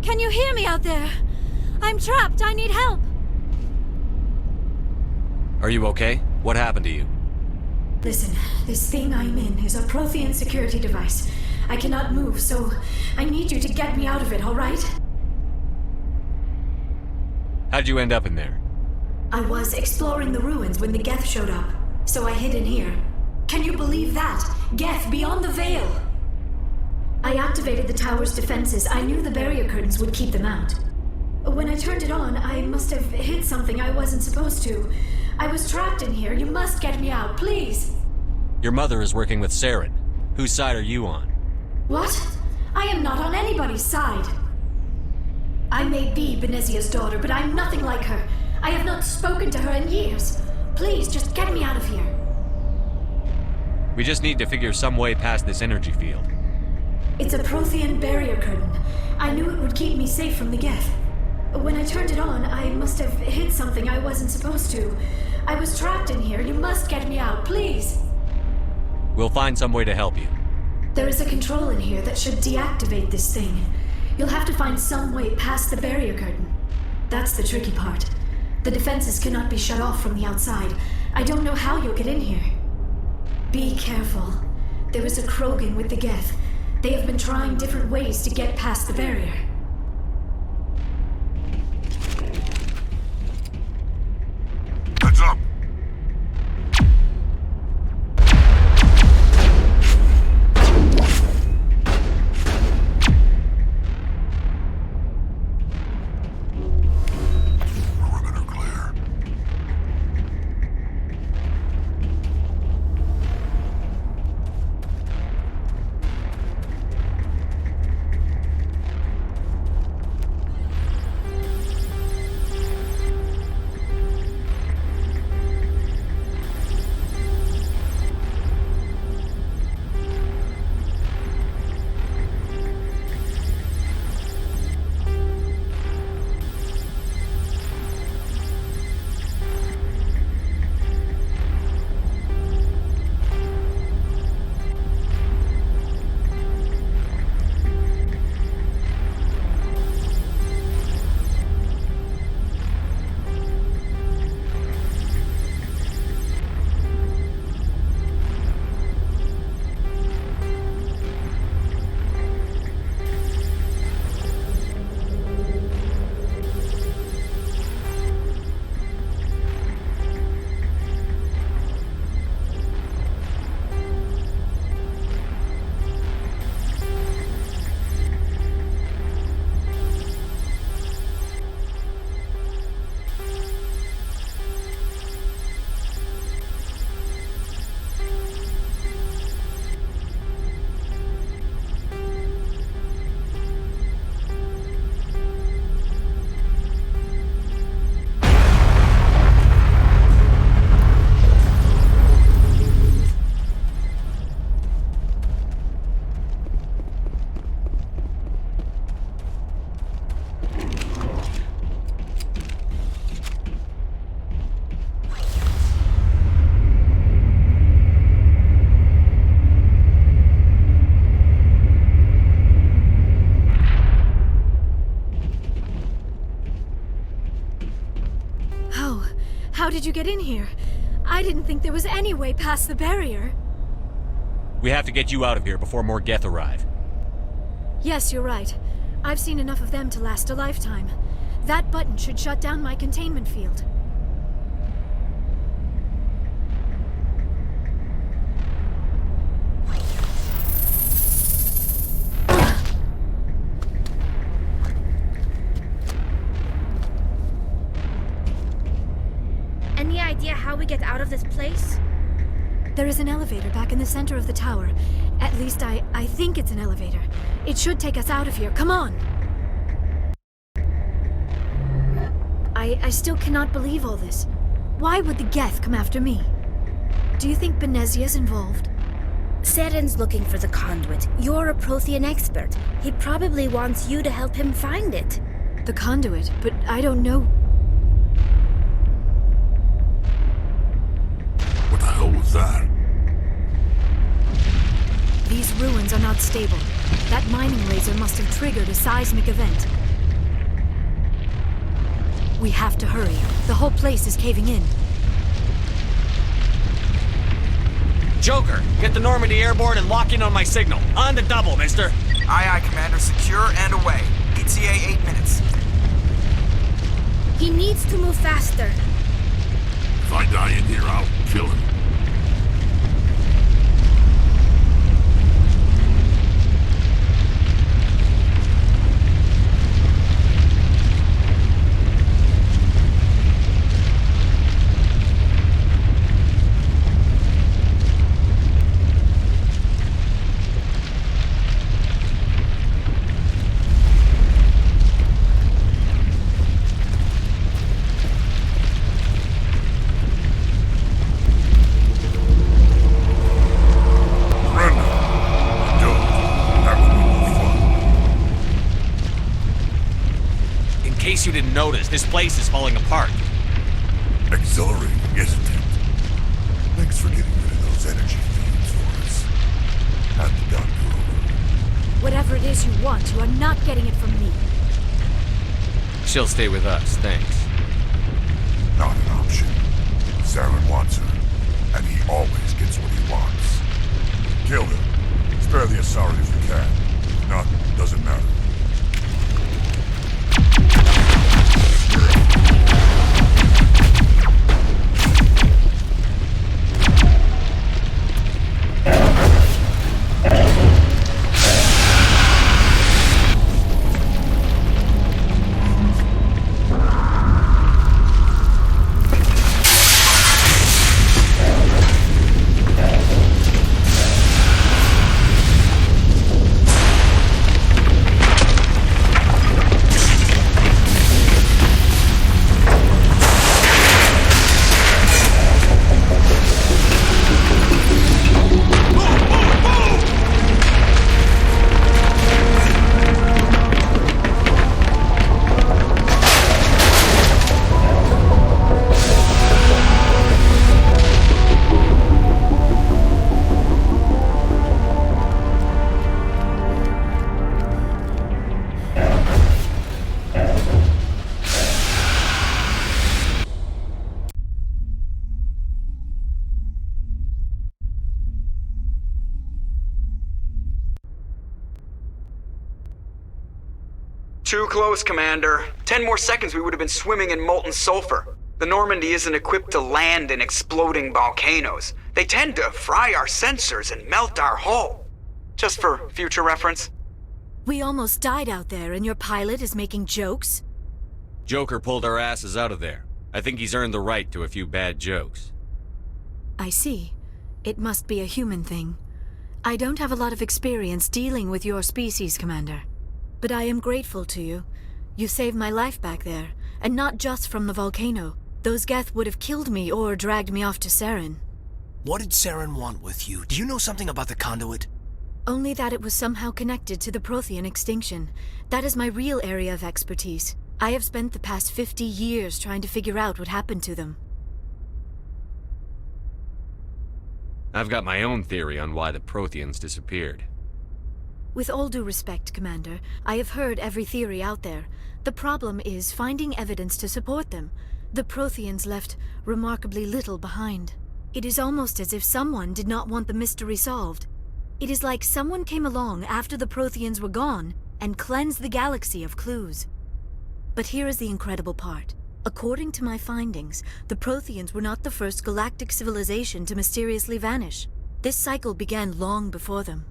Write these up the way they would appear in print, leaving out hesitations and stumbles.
Can you hear me out there? I'm trapped. I need help. Are you okay? What happened to you? Listen, this thing I'm in is a Prothean security device. I cannot move, so I need you to get me out of it, all right? How'd you end up in there? I was exploring the ruins when the Geth showed up, so I hid in here. Can you believe that? Geth beyond the veil! I activated the tower's defenses. I knew the barrier curtains would keep them out. When I turned it on, I must have hit something I wasn't supposed to. I was trapped in here. You must get me out, please! Your mother is working with Saren. Whose side are you on? What? I am not on anybody's side. I may be Benezia's daughter, but I'm nothing like her. I have not spoken to her in years. Please, just get me out of here. We just need to figure some way past this energy field. It's a Prothean barrier curtain. I knew it would keep me safe from the Geth. When I turned it on, I must have hit something I wasn't supposed to. I was trapped in here. You must get me out, please. We'll find some way to help you. There is a control in here that should deactivate this thing. You'll have to find some way past the barrier curtain. That's the tricky part. The defenses cannot be shut off from the outside. I don't know how you'll get in here. Be careful. There is a Krogan with the Geth. They have been trying different ways to get past the barrier. Heads up! Perimeter clear. How did you get in here? I didn't think there was any way past the barrier. We have to get you out of here before more Geth arrive. Yes, you're right. I've seen enough of them to last a lifetime. That button should shut down my containment field. Any idea how we get out of this place? There is an elevator back in the center of the tower. At least I think it's an elevator. It should take us out of here. Come on! I still cannot believe all this. Why would the Geth come after me? Do you think Benezia's involved? Saren's looking for the conduit. You're a Prothean expert. He probably wants you to help him find it. The conduit? But I don't know. What the hell was that? These ruins are not stable. That mining laser must have triggered a seismic event. We have to hurry. The whole place is caving in. Joker, get the Normandy airborne and lock in on my signal. On the double, mister. Aye, aye, Commander. Secure and away. ETA 8 minutes. He needs to move faster. If I die in here, I'll kill him. In case you didn't notice, this place is falling apart. Exhilarating, isn't it? Thanks for getting rid of those energy fields for us. Hand the doctor over. Whatever it is you want, you are not getting it from me. She'll stay with us, thanks. Not an option. Saren wants her, and he always gets what he wants. Kill him. Spare the Asari if you can. If not, doesn't matter. Too close, Commander. 10 more seconds we would have been swimming in molten sulfur. The Normandy isn't equipped to land in exploding volcanoes. They tend to fry our sensors and melt our hull. Just for future reference. We almost died out there, and your pilot is making jokes? Joker pulled our asses out of there. I think he's earned the right to a few bad jokes. I see. It must be a human thing. I don't have a lot of experience dealing with your species, Commander. But I am grateful to you. You saved my life back there, and not just from the volcano. Those Geth would have killed me or dragged me off to Saren. What did Saren want with you? Do you know something about the conduit? Only that it was somehow connected to the Prothean extinction. That is my real area of expertise. I have spent the past 50 years trying to figure out what happened to them. I've got my own theory on why the Protheans disappeared. With all due respect, Commander, I have heard every theory out there. The problem is finding evidence to support them. The Protheans left remarkably little behind. It is almost as if someone did not want the mystery solved. It is like someone came along after the Protheans were gone and cleansed the galaxy of clues. But here is the incredible part. According to my findings, the Protheans were not the first galactic civilization to mysteriously vanish. This cycle began long before them.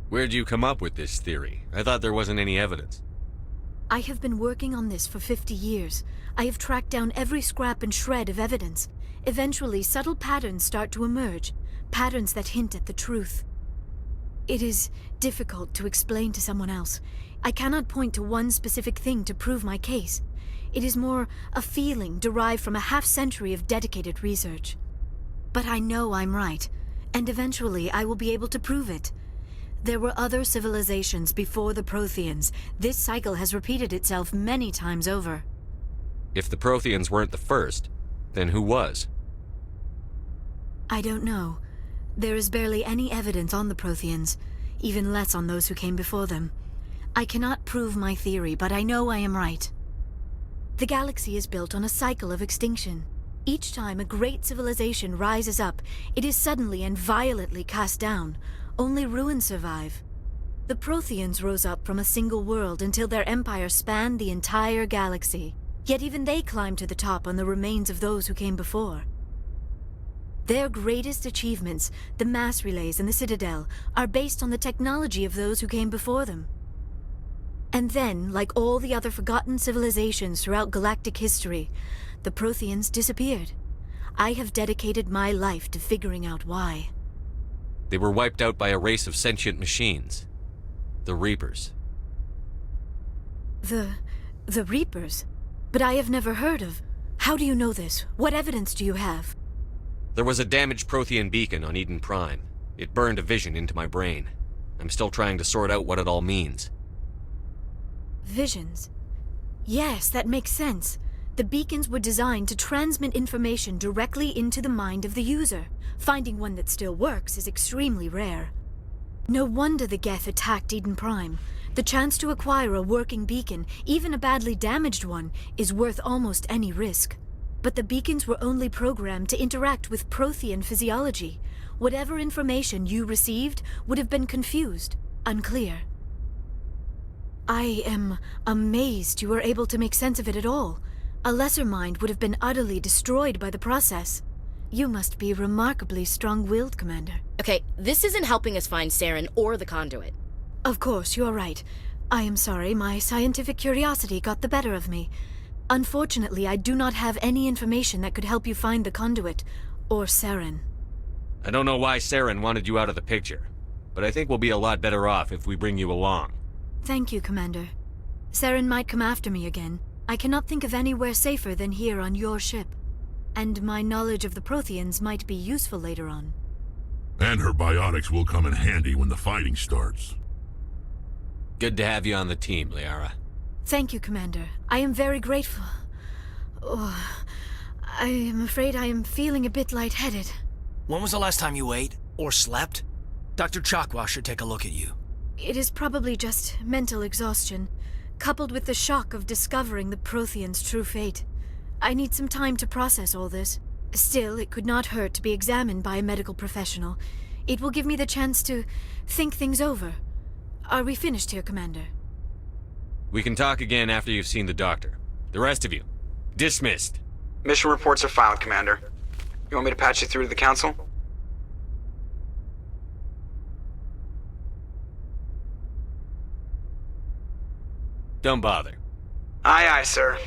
Where'd you come up with this theory? I thought there wasn't any evidence. I have been working on this for 50 years. I have tracked down every scrap and shred of evidence. Eventually, subtle patterns start to emerge, patterns that hint at the truth. It is difficult to explain to someone else. I cannot point to one specific thing to prove my case. It is more a feeling derived from a half-century of dedicated research. But I know I'm right, and eventually I will be able to prove it. There were other civilizations before the Protheans. This cycle has repeated itself many times over. If the Protheans weren't the first, then who was? I don't know. There is barely any evidence on the Protheans, even less on those who came before them. I cannot prove my theory, but I know I am right. The galaxy is built on a cycle of extinction. Each time a great civilization rises up, it is suddenly and violently cast down. Only ruins survive. The Protheans rose up from a single world until their empire spanned the entire galaxy. Yet even they climbed to the top on the remains of those who came before. Their greatest achievements, the mass relays and the Citadel, are based on the technology of those who came before them. And then, like all the other forgotten civilizations throughout galactic history, the Protheans disappeared. I have dedicated my life to figuring out why. They were wiped out by a race of sentient machines. The Reapers. The Reapers? But I have never heard of. How do you know this? What evidence do you have? There was a damaged Prothean beacon on Eden Prime. It burned a vision into my brain. I'm still trying to sort out what it all means. Visions? Yes, that makes sense. The beacons were designed to transmit information directly into the mind of the user. Finding one that still works is extremely rare. No wonder the Geth attacked Eden Prime. The chance to acquire a working beacon, even a badly damaged one, is worth almost any risk. But the beacons were only programmed to interact with Prothean physiology. Whatever information you received would have been confused, unclear. I am amazed you were able to make sense of it at all. A lesser mind would have been utterly destroyed by the process. You must be remarkably strong-willed, Commander. Okay, this isn't helping us find Saren or the conduit. Of course, you're right. I am sorry, my scientific curiosity got the better of me. Unfortunately, I do not have any information that could help you find the conduit, or Saren. I don't know why Saren wanted you out of the picture, but I think we'll be a lot better off if we bring you along. Thank you, Commander. Saren might come after me again. I cannot think of anywhere safer than here on your ship. And my knowledge of the Protheans might be useful later on. And her biotics will come in handy when the fighting starts. Good to have you on the team, Liara. Thank you, Commander. I am very grateful. Oh, I am afraid I am feeling a bit lightheaded. When was the last time you ate? Or slept? Dr. Chakwa should take a look at you. It is probably just mental exhaustion, coupled with the shock of discovering the Protheans' true fate. I need some time to process all this. Still, it could not hurt to be examined by a medical professional. It will give me the chance to think things over. Are we finished here, Commander? We can talk again after you've seen the doctor. The rest of you, dismissed. Mission reports are filed, Commander. You want me to patch you through to the Council? Don't bother. Aye, aye, sir.